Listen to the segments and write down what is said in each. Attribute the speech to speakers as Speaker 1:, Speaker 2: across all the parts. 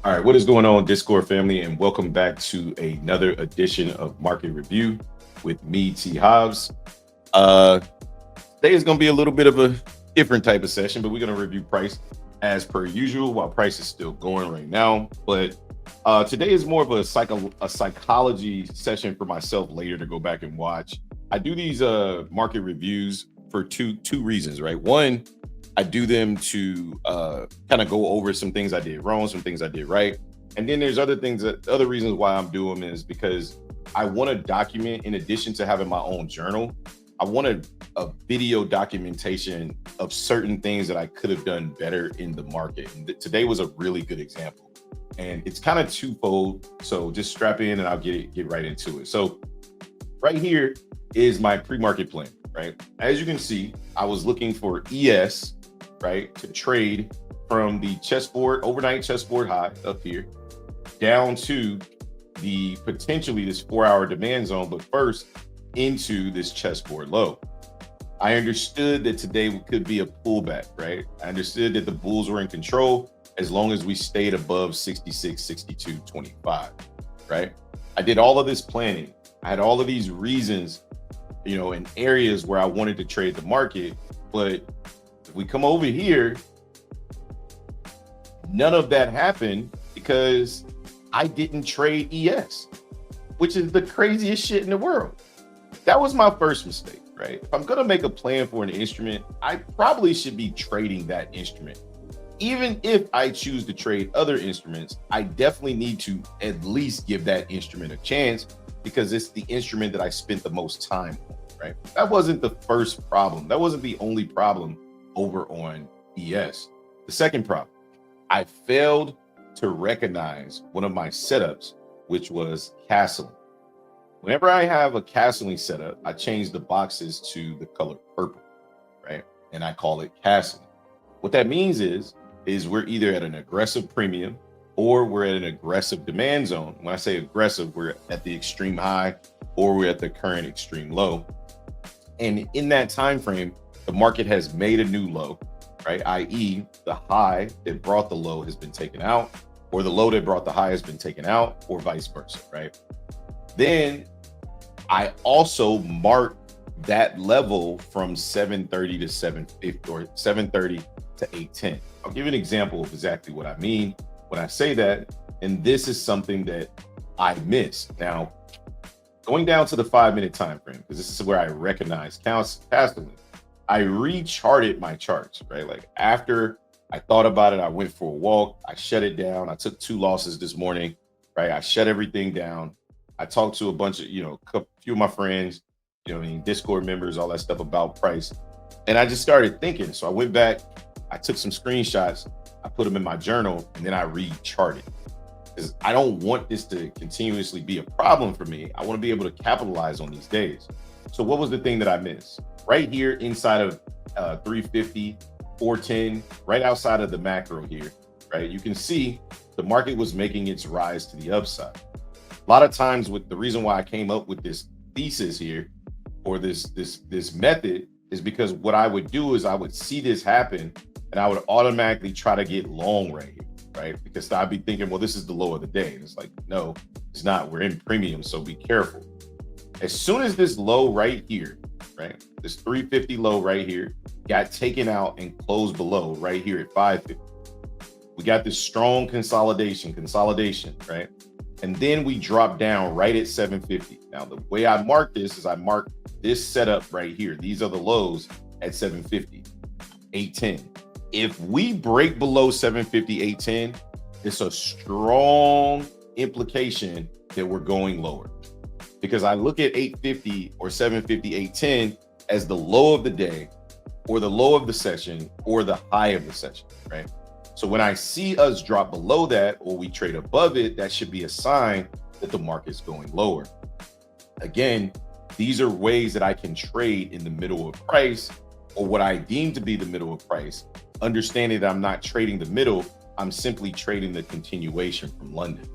Speaker 1: All right, what is going on, Discord family, and welcome back to another edition of Market Review with me, T. Hobbs. Uh, Today is going to be a little bit of a different type of session, but we're going to review price as per usual while price is still going right now. But today is more of a psychology session for myself later to go back and watch. I do these market reviews for two reasons, right? One, I do them to kind of go over some things I did wrong, some things I did right. And then there's other reasons why I'm doing them is because I want to document, in addition to having my own journal, I want a video documentation of certain things that I could have done better in the market. And today was a really good example. And it's kind of twofold. So just strap in and I'll get right into it. So right here is my pre-market plan, right? As you can see, I was looking for ES, right, to trade from the overnight chessboard high up here down to the potentially this 4-hour demand zone, but first into this chessboard low. I understood that today could be a pullback, right? I understood that the bulls were in control as long as we stayed above 66, 62, 25, right? I did all of this planning. I had all of these reasons, in areas where I wanted to trade the market. But if we come over here, none of that happened because I didn't trade ES, which is the craziest shit in the world. That was my first mistake, right? If I'm going to make a plan for an instrument, I probably should be trading that instrument. Even if I choose to trade other instruments, I definitely need to at least give that instrument a chance because it's the instrument that I spent the most time on, right? That wasn't the first problem. That wasn't the only problem over on ES. The second problem, I failed to recognize one of my setups, which was castling. Whenever I have a castling setup, I change the boxes to the color purple, right? And I call it castling. What that means is we're either at an aggressive premium or we're at an aggressive demand zone. When I say aggressive, we're at the extreme high or we're at the current extreme low. And in that time frame, the market has made a new low, right? i.e. the high that brought the low has been taken out, or the low that brought the high has been taken out, or vice versa, right? Then I also mark that level from 730 to 750 or 730 to 810. I'll give you an example of exactly what I mean when I say that. And this is something that I missed. Now, going down to the 5-minute time frame, because this is where I recognize castling, I recharted my charts, right? Like after I thought about it, I went for a walk, I shut it down. I took 2 losses this morning, right? I shut everything down. I talked to a bunch of, a few of my friends, Discord members, all that stuff about price. And I just started thinking. So I went back, I took some screenshots, I put them in my journal, and then I recharted. Because I don't want this to continuously be a problem for me. I want to be able to capitalize on these days. So what was the thing that I missed? Right here inside of 350, 410, right outside of the macro here, right? You can see the market was making its rise to the upside. A lot of times with the reason why I came up with this thesis here or this method is because what I would do is I would see this happen and I would automatically try to get long right here, right? Because I'd be thinking, well, this is the low of the day. And it's like, no, it's not. We're in premium, so be careful. As soon as this low right here, right, this 350 low right here got taken out and closed below right here at 550, we got this strong consolidation, right? And then we drop down right at 750. Now, the way I mark this is I mark this setup right here. These are the lows at 750, 810. If we break below 750, 810, it's a strong implication that we're going lower. Because I look at 850 or 750, 810 as the low of the day or the low of the session or the high of the session, right? So when I see us drop below that or we trade above it, that should be a sign that the market's going lower. Again, these are ways that I can trade in the middle of price or what I deem to be the middle of price, understanding that I'm not trading the middle, I'm simply trading the continuation from London.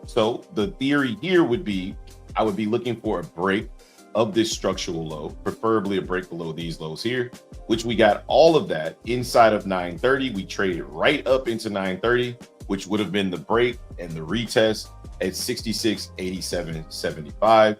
Speaker 1: So the theory here would be, I would be looking for a break of this structural low, preferably a break below these lows here, which we got all of that inside of 930. We traded right up into 930. which would have been the break and the retest at 66.8775.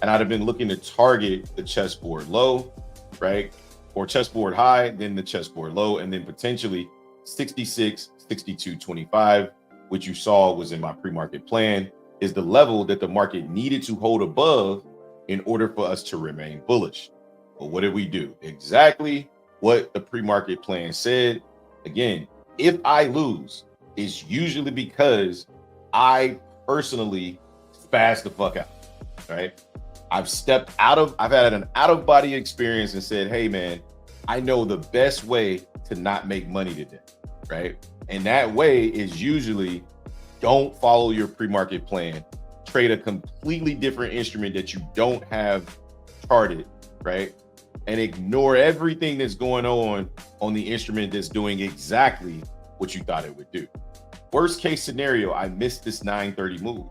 Speaker 1: And I'd have been looking to target the chessboard low, right? Or chessboard high, then the chessboard low, and then potentially 66.6225, which you saw was in my pre-market plan, is the level that the market needed to hold above in order for us to remain bullish. But what did we do? Exactly what the pre-market plan said. Again, if I lose, it's usually because I personally spaz the fuck out, right? I've had an out-of-body experience and said, hey man, I know the best way to not make money today, right? And that way is usually don't follow your pre-market plan, trade a completely different instrument that you don't have charted, right? And ignore everything that's going on the instrument that's doing exactly what you thought it would do. Worst case scenario, I missed this 930 move.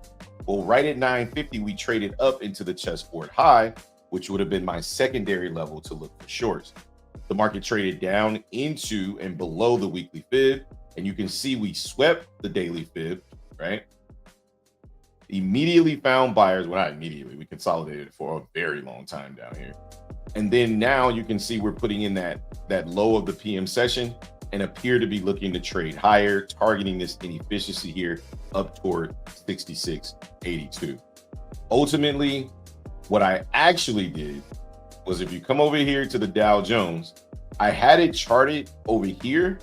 Speaker 1: Well, right at 950, we traded up into the chessboard high, which would have been my secondary level to look for shorts. The market traded down into and below the weekly fib, and you can see we swept the daily fib, right? Immediately found buyers. Well, not immediately, we consolidated for a very long time down here. And then now you can see we're putting in that low of the PM session and appear to be looking to trade higher, targeting this inefficiency here up toward 66.82. Ultimately, what I actually did was, if you come over here to the Dow Jones, I had it charted over here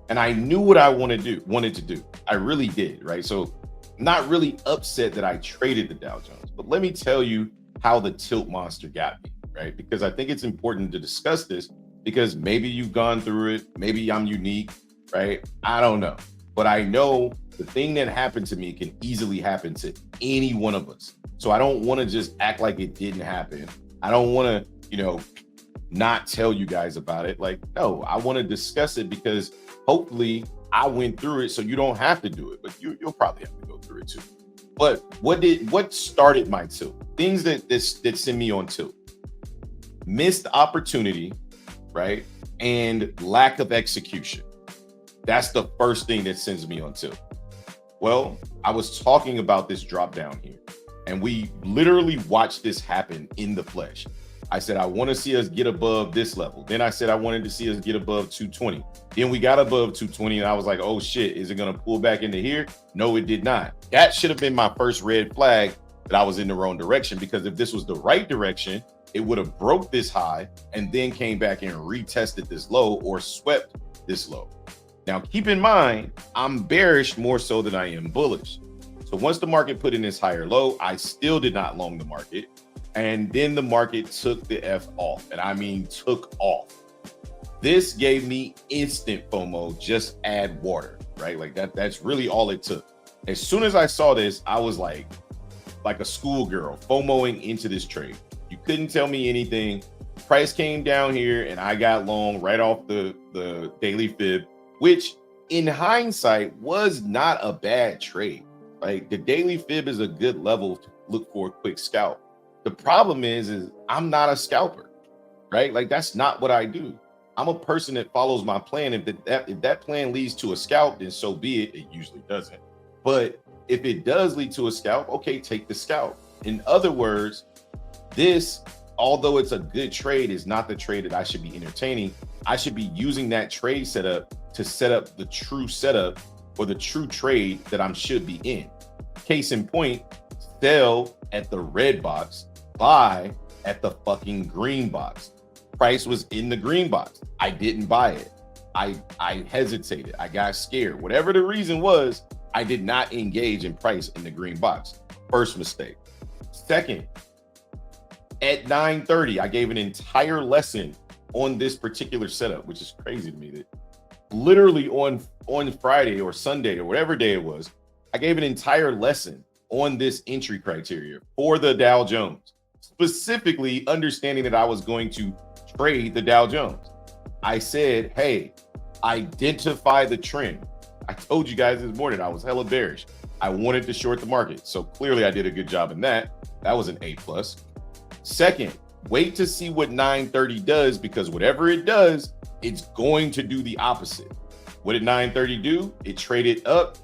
Speaker 1: and I knew what I wanted to do. I really did, right? So not really upset that I traded the Dow Jones, but let me tell you how the tilt monster got me, right? Because I think it's important to discuss this, because maybe you've gone through it, maybe I'm unique, right? I don't know. But I know the thing that happened to me can easily happen to any one of us. So I don't want to just act like it didn't happen. I don't want to, not tell you guys about it. Like, no, I want to discuss it because hopefully I went through it so you don't have to do it, but you'll probably have to go through it too. But what started my tilt? Things that send me on tilt. Missed opportunity, right? And lack of execution. That's the first thing that sends me on tilt. Well, I was talking about this drop down here, and we literally watched this happen in the flesh. I said, I want to see us get above this level. Then I said, I wanted to see us get above 220. Then we got above 220 and I was like, oh shit, is it going to pull back into here? No, it did not. That should have been my first red flag that I was in the wrong direction, because if this was the right direction, it would have broke this high and then came back and retested this low or swept this low. Now, keep in mind, I'm bearish more so than I am bullish. So once the market put in this higher low, I still did not long the market. And then the market took the F off. And I mean, took off. This gave me instant FOMO, just add water, right? Like that's really all it took. As soon as I saw this, I was like a schoolgirl FOMOing into this trade. You couldn't tell me anything. Price came down here and I got long right off the daily fib, which in hindsight was not a bad trade. Like, the daily fib is a good level to look for a quick scalp. The problem is I'm not a scalper, right? Like, that's not what I do. I'm a person that follows my plan. If that plan leads to a scalp, then so be it. It usually doesn't. But if it does lead to a scalp, okay, take the scalp. In other words, this, although it's a good trade, is not the trade that I should be entertaining. I should be using that trade setup to set up the true setup or the true trade that I should be in. Case in point, sell at the red box, buy at the fucking green box. Price was in the green box. I didn't buy it. I hesitated. I got scared. Whatever the reason was, I did not engage in price in the green box. First mistake. Second, at 9:30, I gave an entire lesson on this particular setup, which is crazy to me that literally on Friday or Sunday or whatever day it was, I gave an entire lesson on this entry criteria for the Dow Jones, specifically understanding that I was going to trade the Dow Jones. I said, hey, identify the trend. I told you guys this morning I was hella bearish. I wanted to short the market. So clearly I did a good job in that. That was an A+. Second, wait to see what 930 does, because whatever it does, it's going to do the opposite. What did 930 do? It traded up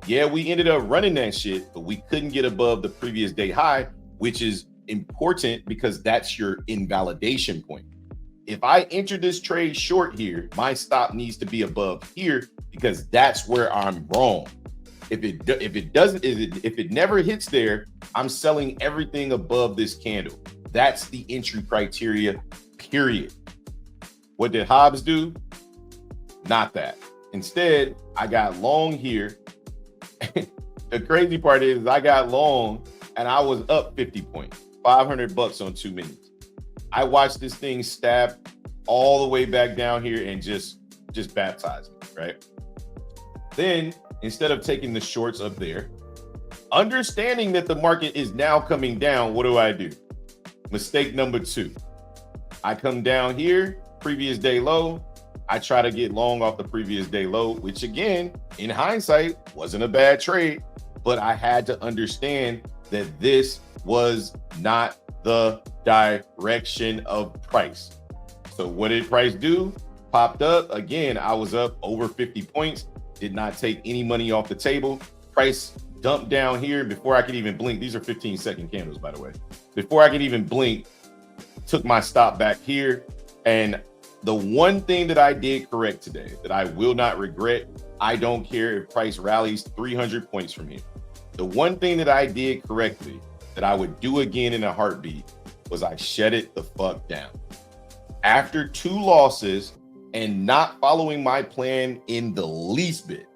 Speaker 1: Yeah, we ended up running that shit, but we couldn't get above the previous day high, which is important because that's your invalidation point. If I enter this trade short here, my stop needs to be above here because that's where I'm wrong. If it never hits there, I'm selling everything above this candle. That's the entry criteria, period. What did Hobbs do? Not that. Instead, I got long here. The crazy part is I got long and I was up 50 points, $500 on 2 minutes. I watched this thing stab all the way back down here and just baptize me, right? Then instead of taking the shorts up there, understanding that the market is now coming down, what do? Mistake number 2. I come down here, previous day low. I try to get long off the previous day low, which again, in hindsight, wasn't a bad trade, but I had to understand that this was not the direction of price. So what did price do? Popped up. Again, I was up over 50 points, did not take any money off the table. Price dumped down here before I could even blink. These are 15-second candles, by the way. Before I could even blink, took my stop back here. And the one thing that I did correct today that I will not regret, I don't care if price rallies 300 points from here. The one thing that I did correctly that I would do again in a heartbeat was I shut it the fuck down. After 2 losses and not following my plan in the least bit,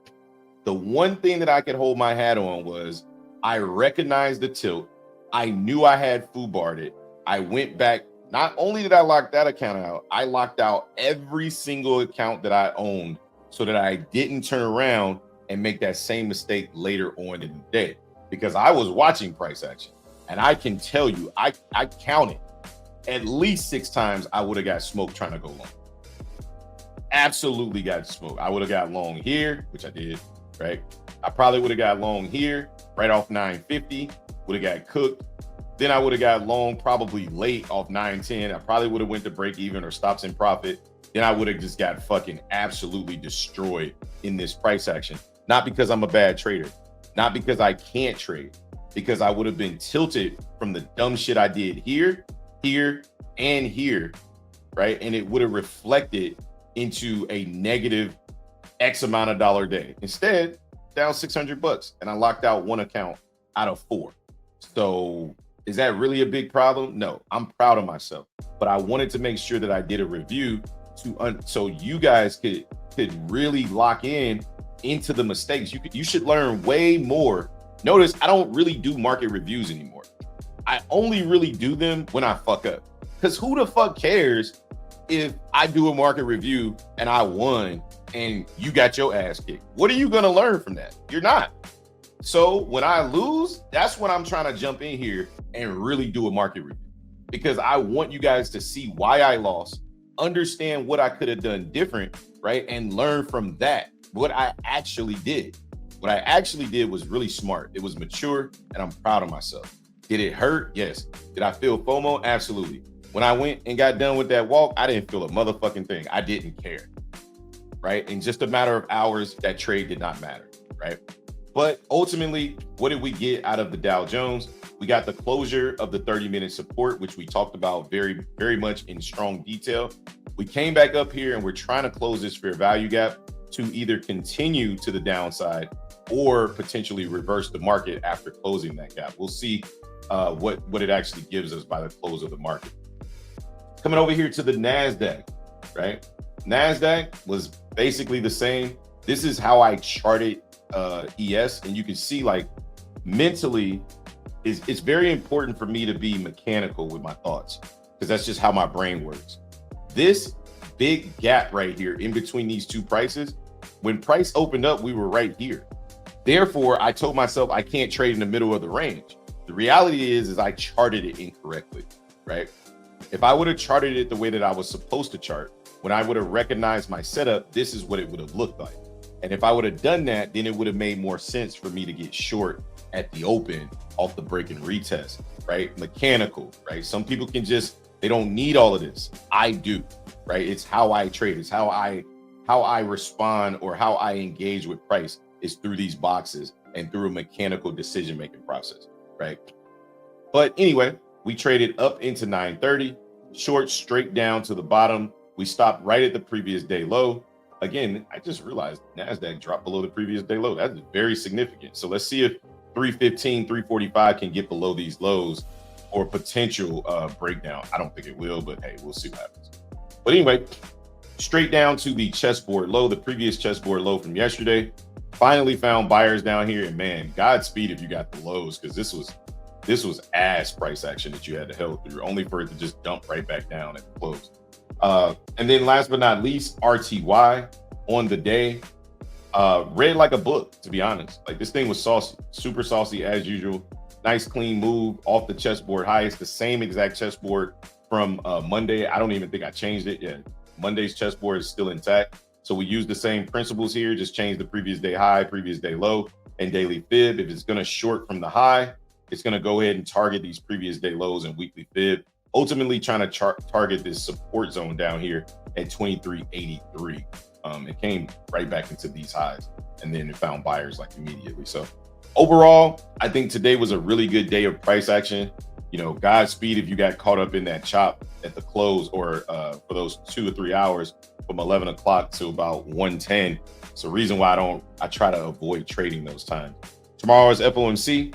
Speaker 1: the one thing that I could hold my hat on was I recognized the tilt. I knew I had foobarred it. I went back. Not only did I lock that account out, I locked out every single account that I owned so that I didn't turn around and make that same mistake later on in the day, because I was watching price action. And I can tell you, I counted at least 6 times I would have got smoked trying to go long. Absolutely got smoked. I would have got long here, which I did, right? I probably would have got long here, right off 950, would have got cooked. Then I would have got long probably late off 910. I probably would have went to break even or stops in profit. Then I would have just got fucking absolutely destroyed in this price action. Not because I'm a bad trader, not because I can't trade, because I would have been tilted from the dumb shit I did here, here, and here, right? And it would have reflected into a negative X amount of dollar day. Instead, down $600 and I locked out 1 account out of 4. So is that really a big problem? No, I'm proud of myself, but I wanted to make sure that I did a review so you guys could really lock into the mistakes. You should learn way more. Notice I don't really do market reviews anymore. I only really do them when I fuck up, because who the fuck cares if I do a market review and I won and you got your ass kicked? What are you going to learn from that? You're not. So when I lose, that's when I'm trying to jump in here and really do a market review, because I want you guys to see why I lost, understand what I could have done different, right? And learn from that, what I actually did. What I actually did was really smart. It was mature, and I'm proud of myself. Did it hurt? Yes. Did I feel FOMO? Absolutely. When I went and got done with that walk, I didn't feel a motherfucking thing. I didn't care, right? In just a matter of hours, that trade did not matter, right? But ultimately, what did we get out of the Dow Jones? We got the closure of the 30-minute support, which we talked about very, very much in strong detail. We came back up here and we're trying to close this fair value gap to either continue to the downside or potentially reverse the market after closing that gap. We'll see what it actually gives us by the close of the market. Coming over here to the NASDAQ, right? NASDAQ was basically the same. This is how I charted ES, and you can see, like, mentally it's very important for me to be mechanical with my thoughts, because that's just how my brain works. This big gap right here in between these two prices, when price opened up, we were right here. Therefore, I told myself I can't trade in the middle of the range. The reality is I charted it incorrectly, right? If I would have charted it the way that I was supposed to chart, when I would have recognized my setup, this is what it would have looked like. And if I would have done that, then it would have made more sense for me to get short at the open off the break and retest, right? Mechanical, right? Some people can they don't need all of this. I do, right? It's how I trade. It's how I how I respond or how I engage with price is through these boxes and through a mechanical decision making process, right? But anyway, we traded up into 930, short straight down to the bottom. We stopped right at the previous day low. Again, I just realized NASDAQ dropped below the previous day low. That's very significant. So let's see if 315, 345 can get below these lows or potential breakdown. I don't think it will, but hey, we'll see what happens. But anyway, straight down to the chessboard low, the previous chessboard low from yesterday. Finally found buyers down here, and man, Godspeed if you got the lows, because this was ass price action that you had to held through, only for it to just dump right back down at the close. And then last but not least, RTY on the day, read like a book, to be honest. Like, this thing was saucy, super saucy as usual. Nice clean move off the chessboard high. It's the same exact chessboard from Monday. I don't even think I changed it yet. Monday's chessboard is still intact. So we use the same principles here, just change the previous day high, previous day low, and daily fib. If it's going to short from the high, it's going to go ahead and target these previous day lows and weekly fib, ultimately trying to target this support zone down here at 2383. It came right back into these highs, and then it found buyers like immediately. So overall, I think today was a really good day of price action. You know, Godspeed if you got caught up in that chop at the close, or for those 2 or 3 hours from 11 o'clock to about 1:10. It's the reason why I try to avoid trading those times. Tomorrow is FOMC.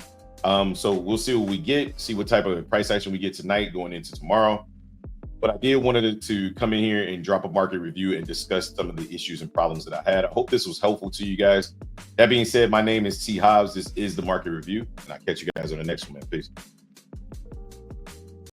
Speaker 1: So we'll see what we get, see what type of price action we get tonight going into tomorrow. But I did wanted to come in here and drop a market review and discuss some of the issues and problems that I had. I hope this was helpful to you guys. That being said, my name is T Hobbs. This is the market review, and I'll catch you guys on the next one, man. Peace.